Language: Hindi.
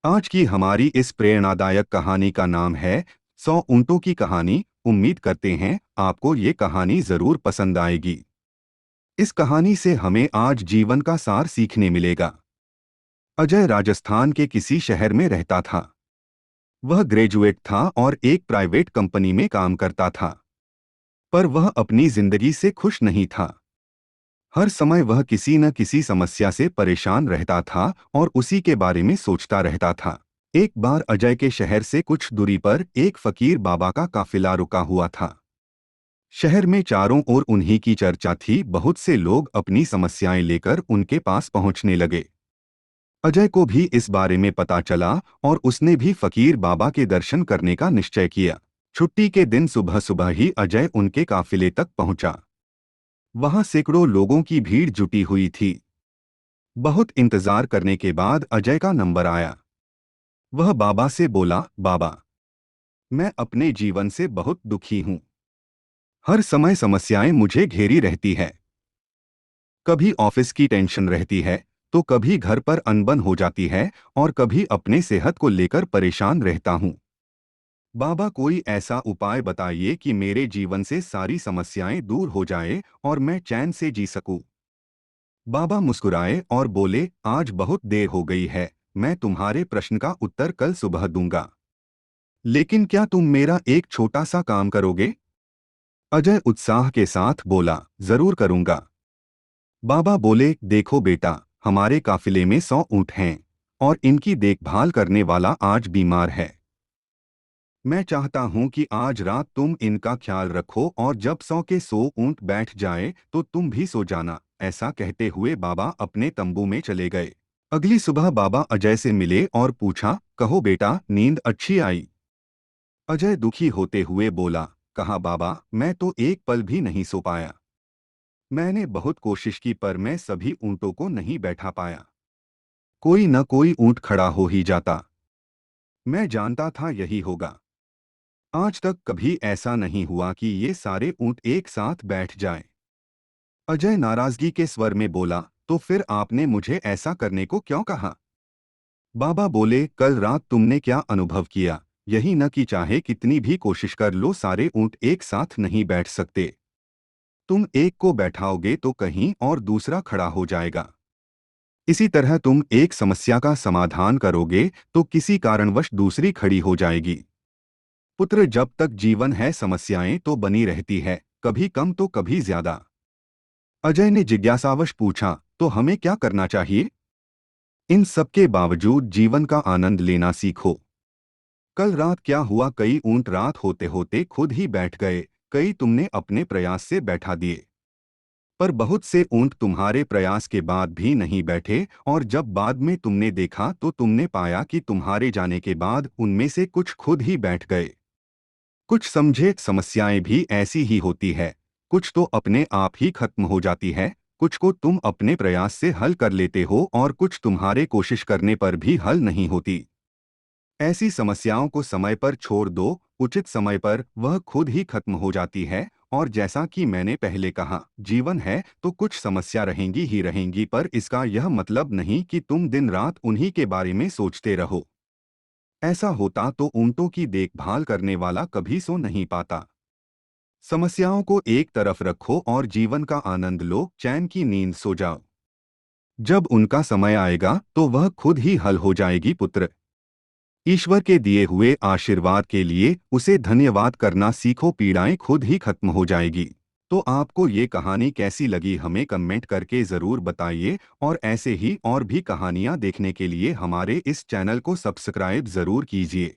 आज की हमारी इस प्रेरणादायक कहानी का नाम है 100 ऊँटों की कहानी। उम्मीद करते हैं आपको ये कहानी जरूर पसंद आएगी। इस कहानी से हमें आज जीवन का सार सीखने मिलेगा। अजय राजस्थान के किसी शहर में रहता था। वह ग्रेजुएट था और एक प्राइवेट कंपनी में काम करता था, पर वह अपनी जिंदगी से खुश नहीं था। हर समय वह किसी न किसी समस्या से परेशान रहता था और उसी के बारे में सोचता रहता था। एक बार अजय के शहर से कुछ दूरी पर एक फकीर बाबा का काफिला रुका हुआ था। शहर में चारों ओर उन्हीं की चर्चा थी। बहुत से लोग अपनी समस्याएं लेकर उनके पास पहुंचने लगे। अजय को भी इस बारे में पता चला और उसने भी फकीर बाबा के दर्शन करने का निश्चय किया। छुट्टी के दिन सुबह सुबह ही अजय उनके काफिले तक पहुंचा। वहां सैकड़ों लोगों की भीड़ जुटी हुई थी। बहुत इंतजार करने के बाद अजय का नंबर आया। वह बाबा से बोला, बाबा, मैं अपने जीवन से बहुत दुखी हूं। हर समय समस्याएं मुझे घेरी रहती है। कभी ऑफिस की टेंशन रहती है, तो कभी घर पर अनबन हो जाती है और कभी अपने सेहत को लेकर परेशान रहता हूं। बाबा, कोई ऐसा उपाय बताइए कि मेरे जीवन से सारी समस्याएं दूर हो जाए और मैं चैन से जी सकूं। बाबा मुस्कुराए और बोले, आज बहुत देर हो गई है। मैं तुम्हारे प्रश्न का उत्तर कल सुबह दूंगा। लेकिन क्या तुम मेरा एक छोटा सा काम करोगे? अजय उत्साह के साथ बोला, जरूर करूंगा। बाबा बोले, देखो बेटा, हमारे काफिले में 100 ऊँट हैं और इनकी देखभाल करने वाला आज बीमार है। मैं चाहता हूं कि आज रात तुम इनका ख्याल रखो और जब 100 के 100 ऊँट बैठ जाए तो तुम भी सो जाना। ऐसा कहते हुए बाबा अपने तंबू में चले गए। अगली सुबह बाबा अजय से मिले और पूछा, कहो बेटा, नींद अच्छी आई? अजय दुखी होते हुए बोला, कहा बाबा, मैं तो एक पल भी नहीं सो पाया। मैंने बहुत कोशिश की पर मैं सभी ऊँटों को नहीं बैठा पाया। कोई न कोई ऊँट खड़ा हो ही जाता। मैं जानता था यही होगा। आज तक कभी ऐसा नहीं हुआ कि ये सारे ऊँट एक साथ बैठ जाएं। अजय नाराजगी के स्वर में बोला, तो फिर आपने मुझे ऐसा करने को क्यों कहा? बाबा बोले, कल रात तुमने क्या अनुभव किया? यही न कि चाहे कितनी भी कोशिश कर लो, सारे ऊँट एक साथ नहीं बैठ सकते। तुम एक को बैठाओगे तो कहीं और दूसरा खड़ा हो जाएगा। इसी तरह तुम एक समस्या का समाधान करोगे तो किसी कारणवश दूसरी खड़ी हो जाएगी। पुत्र, जब तक जीवन है समस्याएं तो बनी रहती है, कभी कम तो कभी ज्यादा। अजय ने जिज्ञासावश पूछा, तो हमें क्या करना चाहिए? इन सब के बावजूद जीवन का आनंद लेना सीखो। कल रात क्या हुआ, कई ऊंट रात होते होते खुद ही बैठ गए, कई तुमने अपने प्रयास से बैठा दिए। पर बहुत से ऊंट तुम्हारे प्रयास के बाद भी नहीं बैठे और जब बाद में तुमने देखा तो तुमने पाया कि तुम्हारे जाने के बाद उनमें से कुछ खुद ही बैठ गए। कुछ समझे समस्याएं भी ऐसी ही होती है। कुछ तो अपने आप ही खत्म हो जाती है, कुछ को तुम अपने प्रयास से हल कर लेते हो और कुछ तुम्हारे कोशिश करने पर भी हल नहीं होती। ऐसी समस्याओं को समय पर छोड़ दो, उचित समय पर वह खुद ही खत्म हो जाती है। और जैसा कि मैंने पहले कहा, जीवन है तो कुछ समस्या रहेंगी ही रहेंगी, पर इसका यह मतलब नहीं कि तुम दिन रात उन्हीं के बारे में सोचते रहो। ऐसा होता तो ऊँटों की देखभाल करने वाला कभी सो नहीं पाता। समस्याओं को एक तरफ रखो और जीवन का आनंद लो, चैन की नींद सो जाओ। जब उनका समय आएगा तो वह खुद ही हल हो जाएगी। पुत्र, ईश्वर के दिए हुए आशीर्वाद के लिए उसे धन्यवाद करना सीखो, पीड़ाएं खुद ही खत्म हो जाएगी। तो आपको ये कहानी कैसी लगी हमें कमेंट करके ज़रूर बताइए और ऐसे ही और भी कहानियाँ देखने के लिए हमारे इस चैनल को सब्सक्राइब ज़रूर कीजिए।